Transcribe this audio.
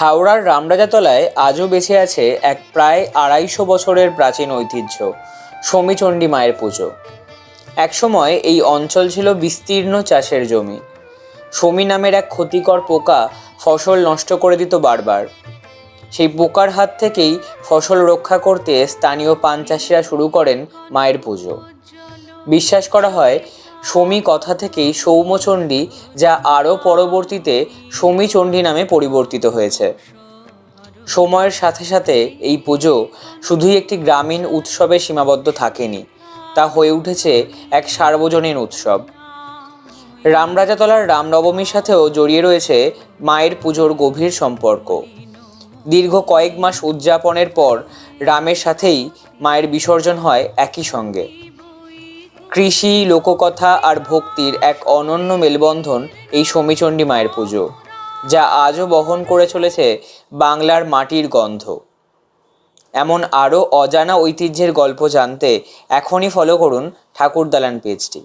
হাওড়ার রামরাজাতলায় আজও বেঁচে আছে এক প্রায় ২৫০ বছরের প্রাচীন ঐতিহ্য সমীচণ্ডী মায়ের পুজো। একসময় এই অঞ্চল ছিল বিস্তীর্ণ চাষের জমি। সমী নামের এক ক্ষতিকর পোকা ফসল নষ্ট করে দিত বারবার। সেই পোকার হাত থেকেই ফসল রক্ষা করতে স্থানীয় পান চাষিরা শুরু করেন মায়ের পুজো। বিশ্বাস করা হয় সমী কথা থেকেই সৌম্যচণ্ডী, যা আরও পরবর্তীতে সমীচণ্ডী নামে পরিবর্তিত হয়েছে। সময়ের সাথে সাথে এই পুজো শুধুই একটি গ্রামীণ উৎসবে সীমাবদ্ধ থাকেনি, তা হয়ে উঠেছে এক সার্বজনীন উৎসব। রামরাজাতলার রামনবমীর সাথেও জড়িয়ে রয়েছে মায়ের পুজোর গভীর সম্পর্ক। দীর্ঘ কয়েক মাস উদযাপনের পর রামের সাথেই মায়ের বিসর্জন হয় একই সঙ্গে। কৃষি, লোককথা আর ভক্তির এক অনন্য মেলবন্ধন এই সমীচণ্ডী মায়ের পুজো, যা আজও বহন করে চলেছে বাংলার মাটির গন্ধ। এমন আরও অজানা ঐতিহ্যের গল্প জানতে এখনই ফলো করুন ঠাকুর দালান পেজটি।